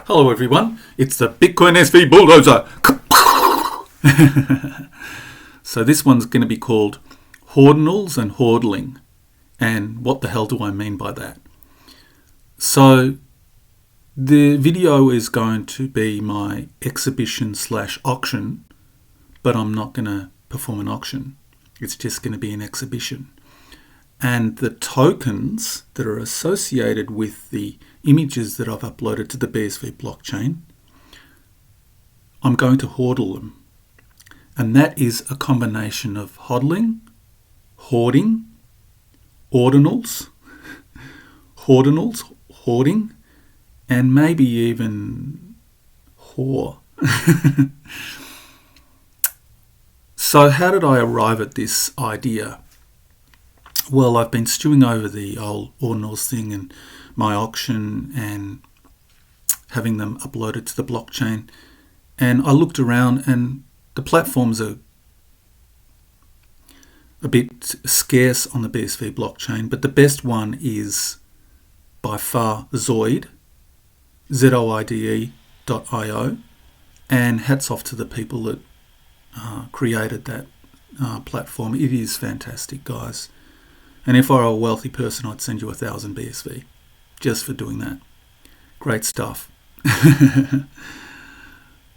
Hello everyone, it's the Bitcoin SV Bulldozer. So this one's going to be called Hoardinals and Hoardling. And what the hell do I mean by that? So the video is going to be my exhibition / auction, but I'm not going to perform an auction. It's just going to be an exhibition. And the tokens that are associated with the images that I've uploaded to the BSV blockchain, I'm going to hoardle them. And that is a combination of hodling, hoarding, ordinals, hoarding, and maybe even whore. So how did I arrive at this idea? Well, I've been stewing over the old ordinals thing and my auction and having them uploaded to the blockchain. And I looked around and the platforms are a bit scarce on the BSV blockchain, but the best one is by far Zoid, zoide.io, and hats off to the people that created that platform. It is fantastic, guys. And if I were a wealthy person, I'd send you 1,000 BSV just for doing that. Great stuff.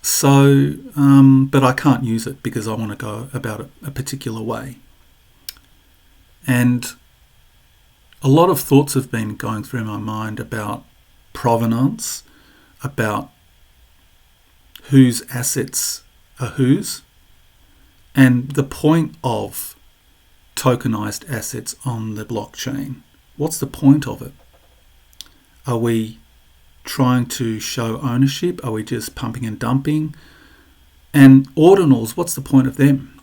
So, but I can't use it because I want to go about it a particular way. And a lot of thoughts have been going through my mind about provenance, about whose assets are whose, and the point of tokenized assets on the blockchain. What's the point of it? Are we trying to show ownership? Are we just pumping and dumping? And ordinals, what's the point of them?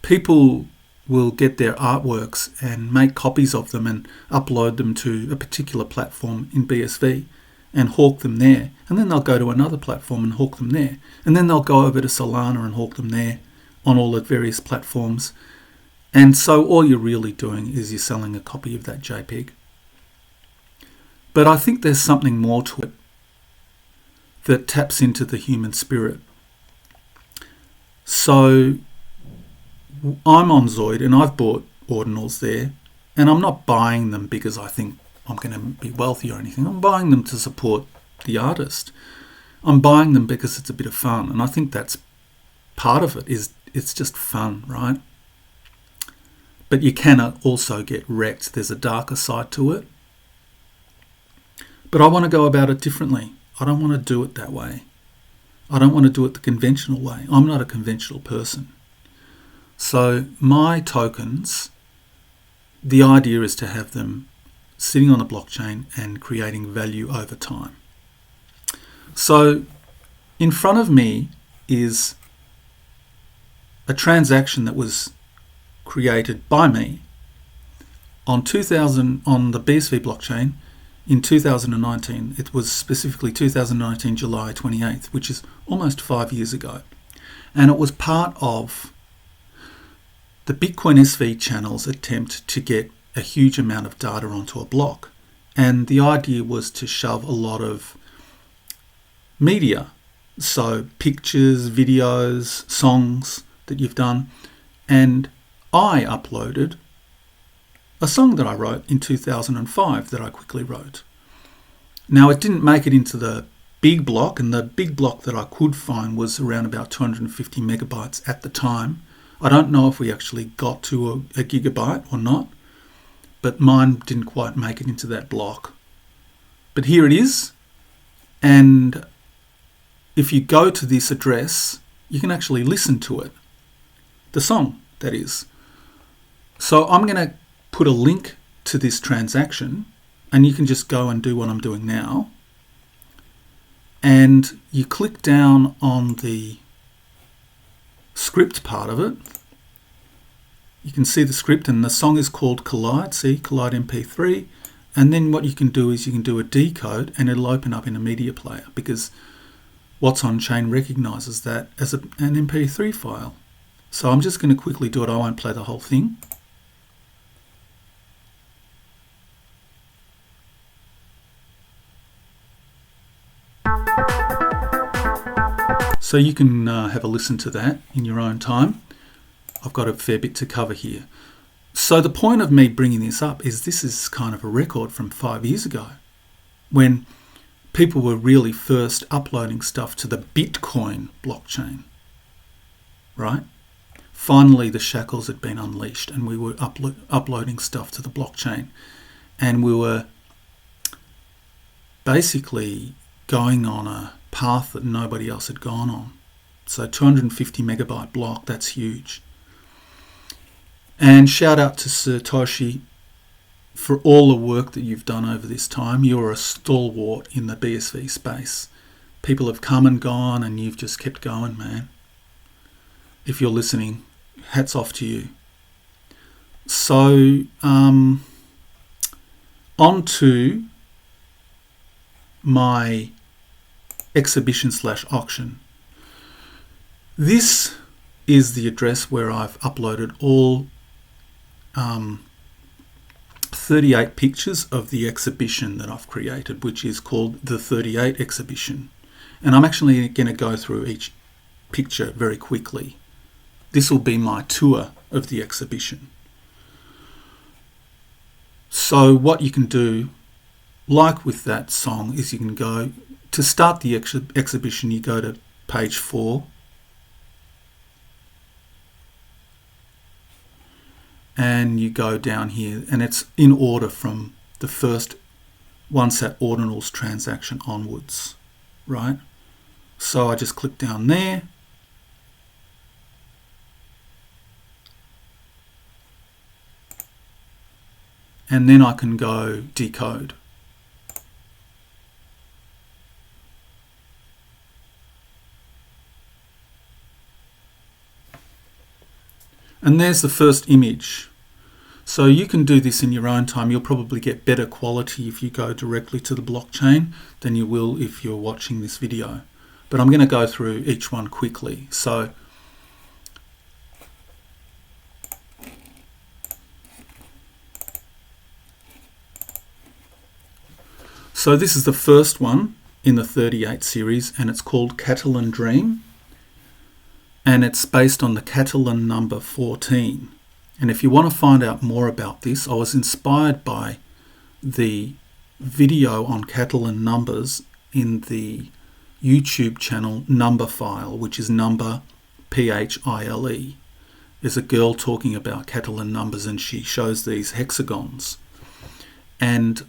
People will get their artworks and make copies of them and upload them to a particular platform in BSV and hawk them there. And then they'll go to another platform and hawk them there. And then they'll go over to Solana and hawk them there on all the various platforms. And so all you're really doing is you're selling a copy of that JPEG. But I think there's something more to it that taps into the human spirit. So I'm on Zoid and I've bought ordinals there, and I'm not buying them because I think I'm going to be wealthy or anything. I'm buying them to support the artist. I'm buying them because it's a bit of fun, and I think that's part of it. It's just fun, right? But you can also get wrecked. There's a darker side to it. But I want to go about it differently. I don't want to do it that way. I don't want to do it the conventional way. I'm not a conventional person. So my tokens, the idea is to have them sitting on a blockchain and creating value over time. So in front of me is a transaction that was created by me on the BSV blockchain in 2019. It was specifically 2019 July 28th, which is almost 5 years ago. And it was part of the Bitcoin SV channel's attempt to get a huge amount of data onto a block. And the idea was to shove a lot of media, so pictures, videos, songs that you've done. And I uploaded a song that I wrote in 2005 that I quickly wrote. Now, it didn't make it into the big block, and the big block that I could find was around about 250 megabytes at the time. I don't know if we actually got to a gigabyte or not, but mine didn't quite make it into that block. But here it is, and if you go to this address, you can actually listen to it. The song, that is. So I'm going to put a link to this transaction, and you can just go and do what I'm doing now. And you click down on the script part of it. You can see the script, and the song is called Collide. See, Collide MP3. And then what you can do is you can do a decode, and it'll open up in a media player because what's on chain recognizes that as an MP3 file. So I'm just going to quickly do it. I won't play the whole thing. So you can have a listen to that in your own time. I've got a fair bit to cover here. So the point of me bringing this up is this is kind of a record from 5 years ago when people were really first uploading stuff to the Bitcoin blockchain, right? Finally, the shackles had been unleashed and we were uploading stuff to the blockchain, and we were basically going on a path that nobody else had gone on. So 250 megabyte block, that's huge. And shout out to Satoshi for all the work that you've done over this time. You're a stalwart in the BSV space. People have come and gone and you've just kept going, man. If you're listening, hats off to you. So, on to my exhibition/auction. This is the address where I've uploaded all 38 pictures of the exhibition that I've created, which is called the 38 exhibition. And I'm actually going to go through each picture very quickly. This will be my tour of the exhibition. So what you can do, like with that song, is you can go, to start the exhibition, you go to page 4. And you go down here, and it's in order from the first OneSat ordinals transaction onwards, right? So I just click down there. And then I can go decode. And there's the first image. So you can do this in your own time. You'll probably get better quality if you go directly to the blockchain than you will if you're watching this video. But I'm going to go through each one quickly. So this is the first one in the 38 series, and it's called Catalan Dream. And it's based on the Catalan number 14. And if you want to find out more about this, I was inspired by the video on Catalan numbers in the YouTube channel Numberphile, which is number Phile. There's a girl talking about Catalan numbers and she shows these hexagons. And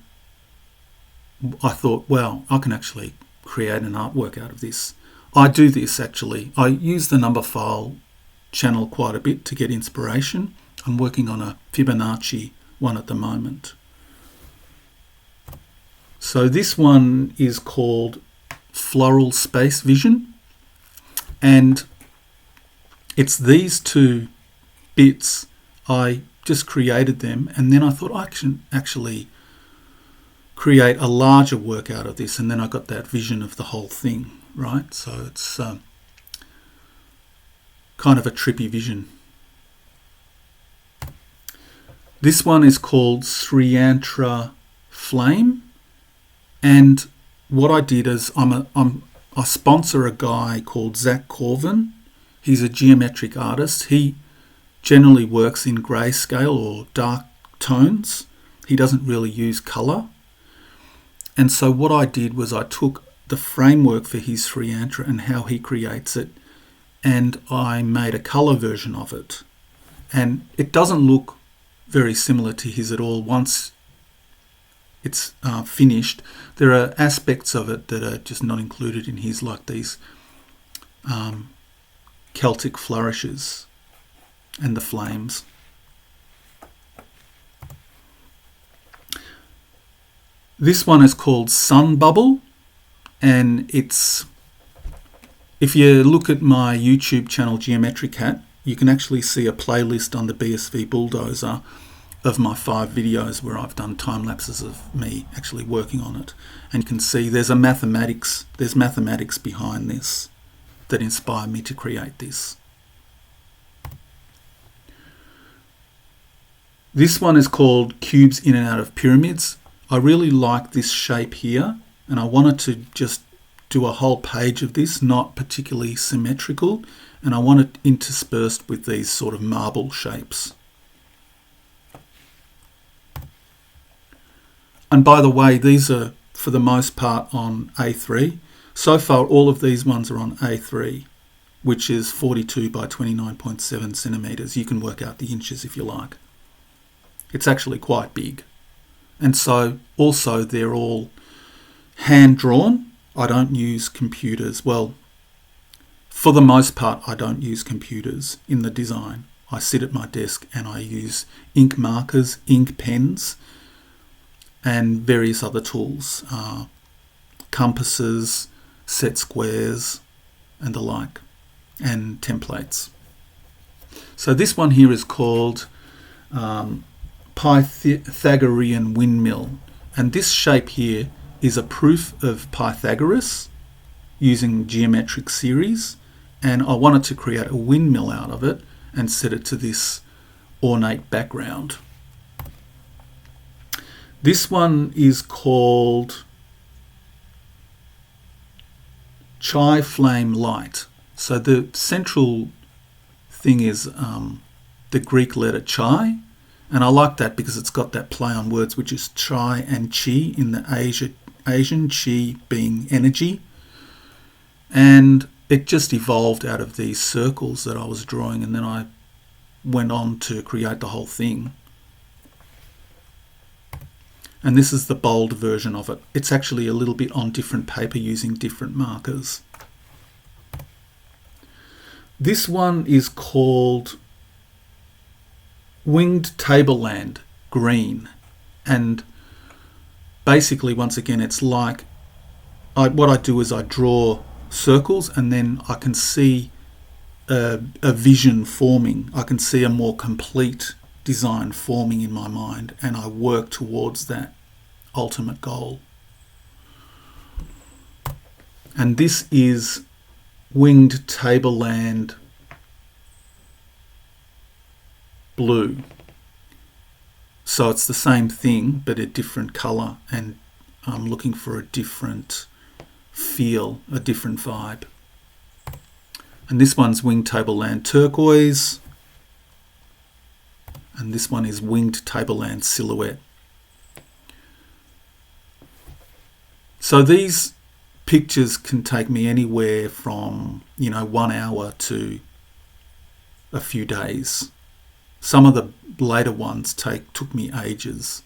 I thought, well, I can actually create an artwork out of this. I do this actually. I use the Numberphile channel quite a bit to get inspiration. I'm working on a Fibonacci one at the moment. So this one is called Floral Space Vision, and it's these two bits. I just created them, and then I thought I can actually create a larger work out of this, and then I got that vision of the whole thing, right? So it's kind of a trippy vision. This one is called Sriyantra Flame, and what I did is I sponsor a guy called Zach Corvin. He's a geometric artist. He generally works in grayscale or dark tones. He doesn't really use colour. And so what I did was I took the framework for his Sriyantra and how he creates it, and I made a colour version of it. And it doesn't look very similar to his at all. Once it's finished, there are aspects of it that are just not included in his, like these Celtic flourishes and the flames. This one is called Sun Bubble, and it's, if you look at my YouTube channel Geometric Hat, you can actually see a playlist on the BSV Bulldozer of my 5 videos where I've done time lapses of me actually working on it. And you can see there's mathematics behind this that inspired me to create this. This one is called Cubes in and Out of Pyramids. I really like this shape here, and I wanted to just do a whole page of this, not particularly symmetrical, and I want it interspersed with these sort of marble shapes. And by the way, these are for the most part on A3. So far, all of these ones are on A3, which is 42 by 29.7 centimetres. You can work out the inches if you like. It's actually quite big. And so also they're all hand-drawn. I don't use computers. Well, for the most part, I don't use computers in the design. I sit at my desk and I use ink markers, ink pens, and various other tools, compasses, set squares, and the like, and templates. So this one here is called Pythagorean windmill, and this shape here is a proof of Pythagoras using geometric series, and I wanted to create a windmill out of it and set it to this ornate background. This one is called Chai Flame Light. So the central thing is the Greek letter Chai, and I like that because it's got that play on words, which is Chai and Chi in the Asian, Chi being energy. And it just evolved out of these circles that I was drawing, and then I went on to create the whole thing. And this is the bold version of it. It's actually a little bit on different paper using different markers. This one is called Winged Tableland Green. And basically, once again, it's like what I do is I draw circles and then I can see a vision forming. I can see a more complete design forming in my mind, and I work towards that ultimate goal. And this is Winged Tableland Blue. So it's the same thing but a different colour, and I'm looking for a different feel, a different vibe. And this one's Winged Tableland Turquoise, and this one is Winged Tableland Silhouette. So these pictures can take me anywhere from 1 hour to a few days. Some of the later ones took me ages.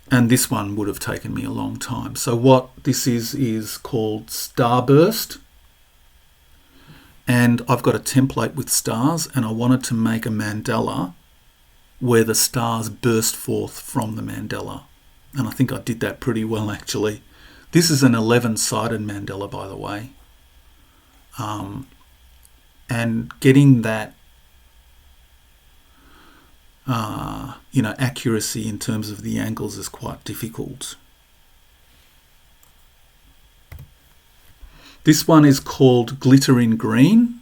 And this one would have taken me a long time. So what this is called Starburst. And I've got a template with stars, and I wanted to make a mandala where the stars burst forth from the mandala. And I think I did that pretty well, actually. This is an 11-sided mandala, by the way. And getting that accuracy in terms of the angles is quite difficult. This one is called Glittering Green.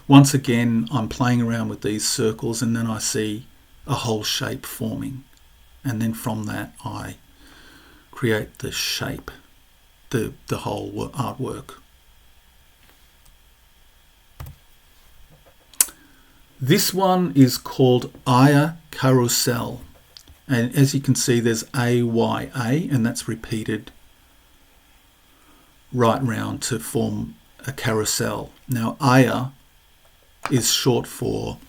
Once again, I'm playing around with these circles, and then I see a whole shape forming. And then from that, I create the shape, the whole artwork. This one is called Aya Carousel. And as you can see, there's AYA, and that's repeated right round to form a carousel. Now, Aya is short for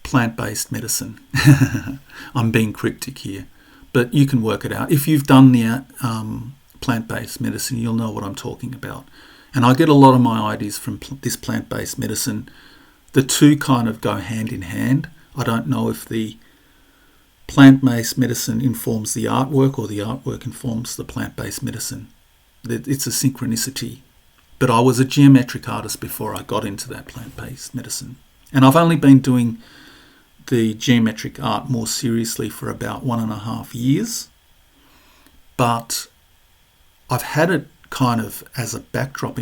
plant-based medicine. I'm being cryptic here, but you can work it out. If you've done the plant-based medicine, you'll know what I'm talking about. And I get a lot of my ideas from this plant-based medicine. The two kind of go hand in hand. I don't know if the plant-based medicine informs the artwork or the artwork informs the plant-based medicine. It's a synchronicity. But I was a geometric artist before I got into that plant-based medicine. And I've only been doing the geometric art more seriously for about 1.5 years. But I've had it kind of as a backdrop